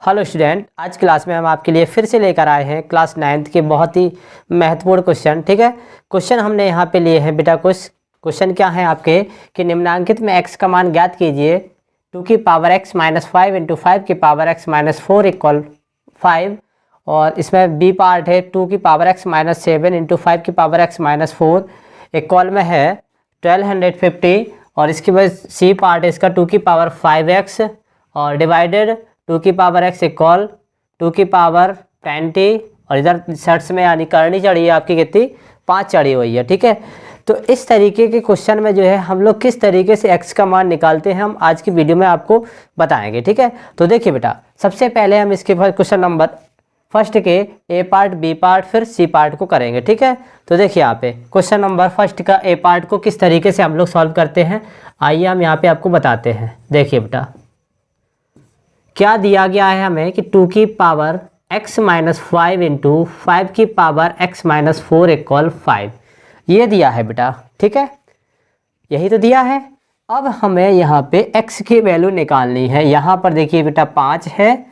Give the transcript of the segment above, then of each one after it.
Hello student, आज class में हम आपके लिए फिर से लेकर आए हैं क्लास 9th के बहुत ही महत्वपूर्ण क्वेश्चन। ठीक है, क्वेश्चन हमने यहाँ पे लिए हैं बेटा। कुछ क्वेश्चन क्या है आपके कि निम्नांकित में x का मान ज्ञात कीजिए 2 की पावर x माइनस 5 इंटू 5 की पावर x माइनस 4 इक्वल 5। और इसमें बी पार्ट है 2 की पावर x माइनस 7 इंटू 5 की पावर x माइनस 4 इक्वल में है 1250। और इसके बाद सी पार्ट है इसका 2 की पावर 5x और डिवाइडेड 2 की पावर x इक्वल 2 की पावर 20। और इधर शर्ट्स में यानी करनी चढ़ी है आपकी कितनी 5 चढ़ी हुई है। ठीक है, तो इस तरीके के क्वेश्चन में जो है हम लोग किस तरीके से x का मान निकालते हैं हम आज की वीडियो में आपको बताएंगे। ठीक है, तो देखिए बेटा, सबसे पहले हम इसके क्वेश्चन नंबर फर्स्ट के ए पार्ट बी पार्ट फिर सी पार्ट को करेंगे। ठीक है, तो देखिए यहाँ पे क्वेश्चन नंबर फर्स्ट का ए पार्ट को किस तरीके से हम लोग सॉल्व करते हैं, आइए हम यहाँ पे आपको बताते हैं। देखिए बेटा, क्या दिया गया है हमें कि 2 की पावर x माइनस 5 इंटू 5 की पावर x माइनस 4 इक्वल 5, ये दिया है बेटा। ठीक है, यही तो दिया है। अब हमें यहाँ पे x की वैल्यू निकालनी है। यहाँ पर देखिए बेटा 5 है,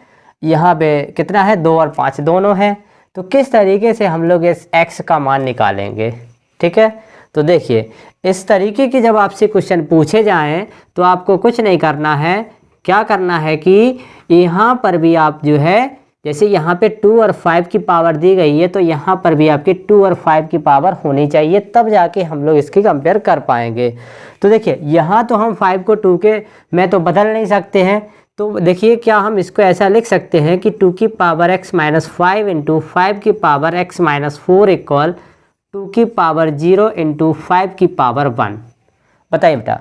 यहाँ पे कितना है 2 और 5 दोनों है। तो किस तरीके से हम लोग इस x का मान निकालेंगे। ठीक है, तो देखिए इस तरीके की जब आपसे क्वेश्चन पूछे जाएँ तो आपको कुछ नहीं करना है। क्या करना है कि यहाँ पर भी आप जो है जैसे यहाँ पे 2 और 5 की पावर दी गई है तो यहाँ पर भी आपकी 2 और 5 की पावर होनी चाहिए, तब जाके हम लोग इसकी कंपेयर कर पाएंगे। तो देखिए यहाँ तो हम 5 को 2 के में तो बदल नहीं सकते हैं। तो देखिए क्या हम इसको ऐसा लिख सकते हैं कि 2 की पावर x माइनस 5 इंटू 5 की पावर x माइनस 4 इक्वल 2 की पावर 0 इंटू 5 की पावर 1। बताइए बेटा,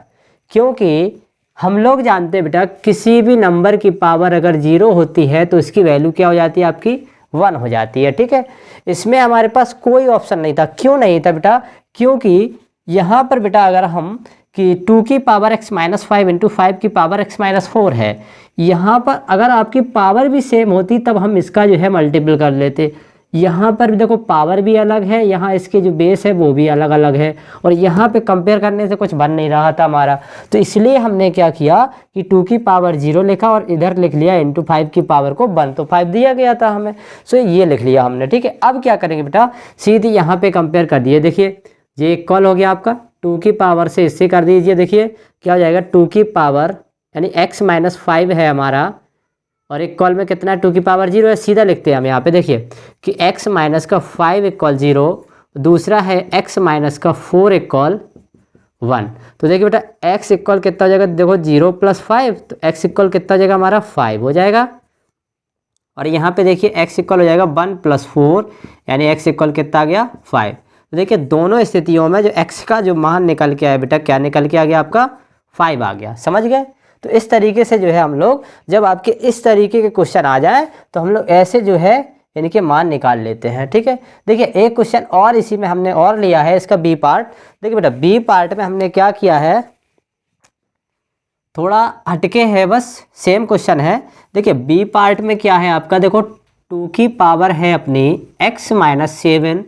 क्योंकि हम लोग जानते हैं बेटा किसी भी नंबर की पावर अगर 0 होती है तो इसकी वैल्यू क्या हो जाती है आपकी 1 हो जाती है। ठीक है, इसमें हमारे पास कोई ऑप्शन नहीं था। क्यों नहीं था बेटा, क्योंकि यहाँ पर बेटा अगर हम कि 2 की पावर x माइनस 5 इंटू 5 की पावर x माइनस 4 है, यहाँ पर अगर आपकी पावर भी सेम होती तब हम इसका जो है मल्टीपल कर लेते। यहाँ पर देखो पावर भी अलग है, यहाँ इसके जो बेस है वो भी अलग अलग है, और यहाँ पे कंपेयर करने से कुछ बन नहीं रहा था हमारा। तो इसलिए हमने क्या किया कि 2 की पावर 0 लिखा और इधर लिख लिया इंटू 5 की पावर को 1, तो 5 दिया गया था हमें, सो ये लिख लिया हमने। ठीक है, अब क्या करेंगे बेटा, सीधी यहाँ पे कंपेयर कर दिए। देखिए ये इक्वल हो गया आपका 2 की पावर से इससे कर दीजिए। देखिए क्या हो जाएगा 2 की पावर यानी x माइनस 5 है हमारा, और इक्वल में कितना 2 की पावर 0 है। सीधा लिखते हैं हम यहाँ पे। देखिए कि x माइनस का 5 इक्वल 0, दूसरा है x माइनस का 4 इक्वल 1। तो देखिए बेटा x इक्वल कितना हो जाएगा, देखो 0 प्लस 5, तो x इक्वल कितना हो जाएगा हमारा 5 हो जाएगा। और यहाँ पे देखिए x इक्वल हो जाएगा 1 प्लस 4 यानी x इक्वल कितना आ गया 5। तो देखिए दोनों स्थितियों में जो x का जो मान निकल के आया बेटा, क्या निकल के आ गया आपका 5 आ गया। समझ गए। तो इस तरीके से जो है हम लोग जब आपके इस तरीके के क्वेश्चन आ जाए तो हम लोग ऐसे जो है इनके मान निकाल लेते हैं। ठीक है, देखिए एक क्वेश्चन और इसी में हमने और लिया है, इसका बी पार्ट। देखिए बेटा बी पार्ट में हमने क्या किया है, थोड़ा हटके है, बस सेम क्वेश्चन है। देखिए बी पार्ट में क्या है आपका, देखो 2 की पावर है अपनी x माइनस 7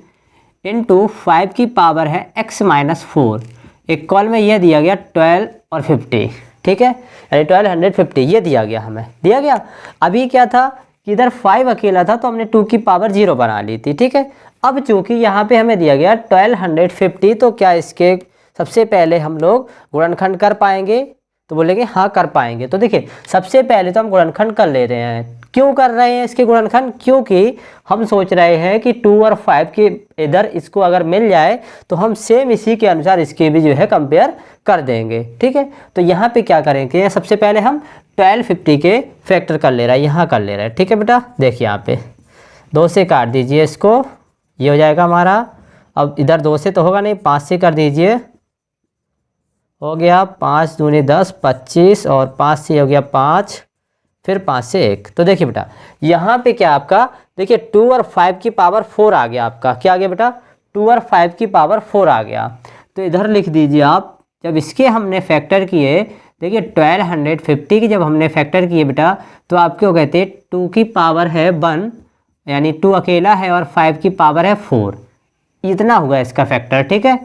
इंटू 5 की पावर है x माइनस 4 इक्वल में यह दिया गया 12 और 50। ठीक है, यानी 1250 ये दिया गया, हमें दिया गया। अभी क्या था कि इधर 5 अकेला था तो हमने 2 की पावर 0 बना ली थी। ठीक है, अब चूंकि यहाँ पे हमें दिया गया 1250, तो क्या इसके सबसे पहले हम लोग गुणनखंड कर पाएंगे, तो बोलेंगे हाँ कर पाएंगे। तो देखिए सबसे पहले तो हम गुणनखंड कर ले रहे हैं। क्यों कर रहे हैं इसके गुणनखंड, क्योंकि हम सोच रहे हैं कि 2 और 5 के इधर इसको अगर मिल जाए तो हम सेम इसी के अनुसार इसके भी जो है कंपेयर कर देंगे। ठीक है, तो यहाँ पे क्या करेंगे, सबसे पहले हम 1250 के फैक्टर कर ले रहा है, यहाँ कर ले रहा है। ठीक है बेटा, देखिए यहाँ पे 2 से काट दीजिए इसको, ये हो जाएगा हमारा। अब इधर 2 से तो होगा नहीं, 5 से कर दीजिए, हो गया 5 दूनी 10 25, और 5 से हो गया 5, फिर 5 से 1। तो देखिए बेटा यहाँ पे क्या आपका, देखिए 2 और 5 की पावर 4 आ गया आपका। क्या आ गया बेटा, 2 और 5 की पावर 4 आ गया। तो इधर लिख दीजिए आप, जब इसके हमने फैक्टर किए, देखिए 1250 की जब हमने फैक्टर किए बेटा, तो आपके हो गए थे 2 की पावर है 1 यानी 2 अकेला है और 5 की पावर है 4, इतना हुआ इसका फैक्टर। ठीक है,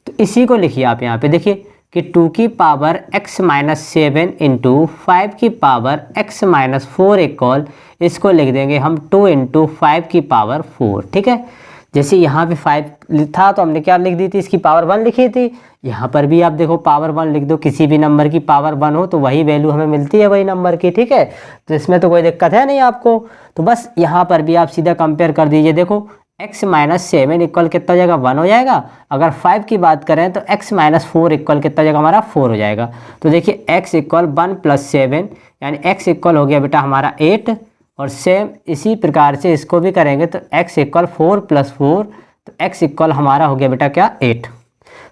तो इसी को लिखिए आप यहाँ पे। देखिए कि 2 की पावर x माइनस 7 इंटू 5 की पावर x माइनस 4 इक्वल, इसको लिख देंगे हम 2 इंटू 5 की पावर 4। ठीक है, जैसे यहाँ पे 5 था तो हमने क्या लिख दी थी, इसकी पावर 1 लिखी थी। यहाँ पर भी आप देखो पावर 1 लिख दो, किसी भी नंबर की पावर 1 हो तो वही वैल्यू हमें मिलती है वही नंबर की। ठीक है, तो इसमें तो कोई दिक्कत है नहीं आपको। तो बस यहाँ पर भी आप सीधा कंपेयर कर दीजिए। देखो x माइनस 7 इक्वल कितना हो जाएगा, 1 हो जाएगा। अगर 5 की बात करें तो x माइनस 4 इक्वल कितना हो जाएगा हमारा, 4 हो जाएगा। तो देखिए x इक्वल 1 प्लस 7 यानी x इक्वल हो गया बेटा हमारा 8। और सेम इसी प्रकार से इसको भी करेंगे तो x इक्वल 4 प्लस 4, तो x इक्वल हमारा हो गया बेटा क्या, 8।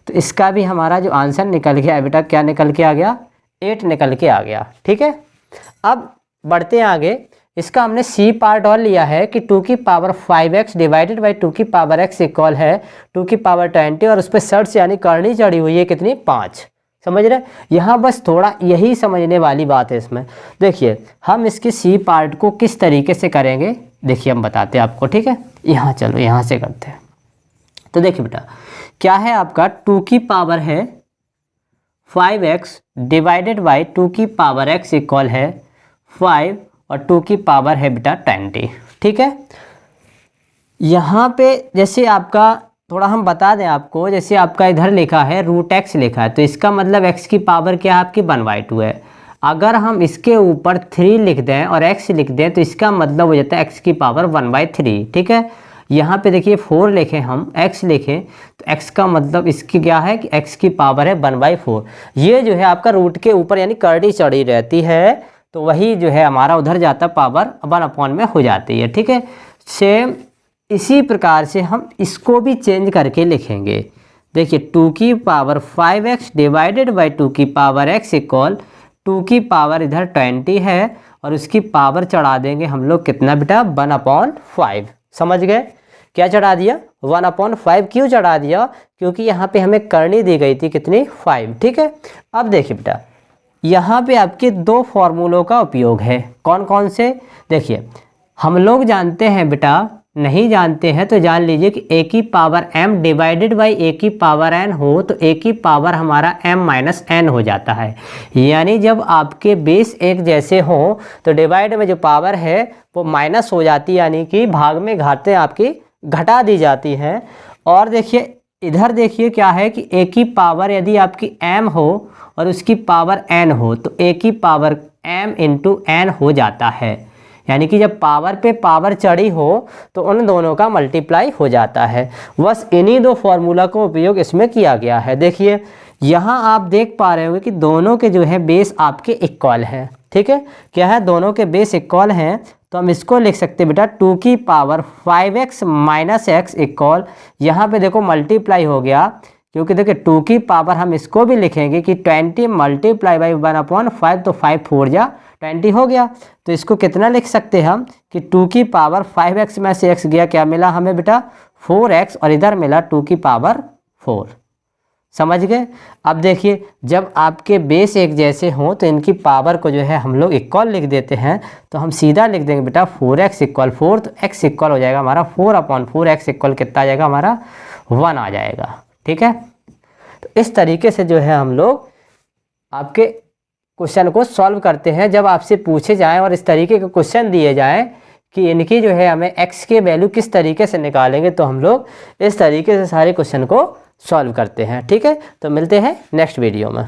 तो इसका भी हमारा जो आंसर निकल गया बेटा क्या निकल के आ गया, 8 निकल के आ गया। ठीक है, अब बढ़ते हैं आगे। इसका हमने सी पार्ट और लिया है कि 2 की पावर 5x डिवाइडेड बाई 2 की पावर x इक्वल है 2 की पावर 20 और उस पर सर्च यानी करनी चढ़ी हुई है कितनी, 5। समझ रहे, यहाँ बस थोड़ा यही समझने वाली बात है इसमें। देखिए हम इसके सी पार्ट को किस तरीके से करेंगे, देखिए हम बताते हैं आपको। ठीक है, यहाँ चलो यहाँ से करते हैं। तो देखिए बेटा क्या है आपका, 2 की पावर है 5x डिवाइडेड बाई 2 की पावर x इक्वल है 5 और 2 की पावर है बेटा 20। ठीक है, यहाँ पे जैसे आपका थोड़ा हम बता दें आपको, जैसे आपका इधर लिखा है रूट x लिखा है, तो इसका मतलब x की पावर क्या है आपकी 1/2 है। अगर हम इसके ऊपर 3 लिख दें और x लिख दें तो इसका मतलब हो जाता है x की पावर 1/3। ठीक है, यहाँ पे देखिए 4 लिखें हम, x लिखें तो x का मतलब इसकी क्या है कि x की पावर है 1/4। ये जो है आपका रूट के ऊपर यानी करड़ी चढ़ी रहती है, तो वही जो है हमारा उधर जाता पावर 1/में में हो जाती है। ठीक है, सेम इसी प्रकार से हम इसको भी चेंज करके लिखेंगे। देखिए 2 की पावर 5x डिवाइडेड बाई 2 की पावर x इक्वल 2 की पावर इधर 20 है और उसकी पावर चढ़ा देंगे हम लोग कितना बेटा, 1/5। समझ गए, क्या चढ़ा दिया, 1/5। क्यों चढ़ा दिया, क्योंकि यहाँ पे हमें करनी दी गई थी कितनी, 5। ठीक है, अब देखिए बेटा यहाँ पे आपके 2 फॉर्मूलों का उपयोग है। कौन कौन से, देखिए हम लोग जानते हैं बेटा, नहीं जानते हैं तो जान लीजिए कि a की power m divided by a की पावर n हो तो a की पावर हमारा m माइनस n हो जाता है। यानी जब आपके बेस एक जैसे हो तो डिवाइड में जो पावर है वो माइनस हो जाती है, यानी कि भाग में घातें आपकी घटा दी जाती हैं। और देखिए इधर देखिए क्या है कि a की पावर यदि आपकी m हो और उसकी पावर n हो तो a की पावर m इंटू n हो जाता है। यानी कि जब पावर पे पावर चढ़ी हो तो उन दोनों का मल्टीप्लाई हो जाता है। बस इन्हीं 2 फॉर्मूला का उपयोग इसमें किया गया है। देखिए यहाँ आप देख पा रहे होंगे कि दोनों के जो है बेस आपके इक्वल हैं। ठीक है, क्या है, दोनों के बेस इक्वल हैं, तो हम इसको लिख सकते हैं बेटा 2 की power 5x minus x equal, यहाँ पे देखो मल्टीप्लाई हो गया, क्योंकि देखिए 2 की पावर हम इसको भी लिखेंगे कि 20 मल्टीप्लाई बाई 1/5, तो 5 4 जा 20 हो गया। तो इसको कितना लिख सकते हैं हम कि 2 की पावर 5x में से x गया, क्या मिला हमें बेटा 4x और इधर मिला 2 की पावर 4। समझ गए। अब देखिए जब आपके बेस एक जैसे हों तो इनकी पावर को जो है हम लोग इक्वल लिख देते हैं, तो हम सीधा लिख देंगे बेटा 4x इक्वल 4, तो x इक्वल हो जाएगा हमारा 4/4, x इक्वल कितना आ जाएगा हमारा 1 आ जाएगा। ठीक है, तो इस तरीके से जो है हम लोग आपके क्वेश्चन को सॉल्व करते हैं। जब आपसे पूछे जाएं और इस तरीके के क्वेश्चन दिए जाएं कि इनकी जो है हमें x के वैल्यू किस तरीके से निकालेंगे, तो हम लोग इस तरीके से सारे क्वेश्चन को सॉल्व करते हैं। ठीक है, तो मिलते हैं नेक्स्ट वीडियो में।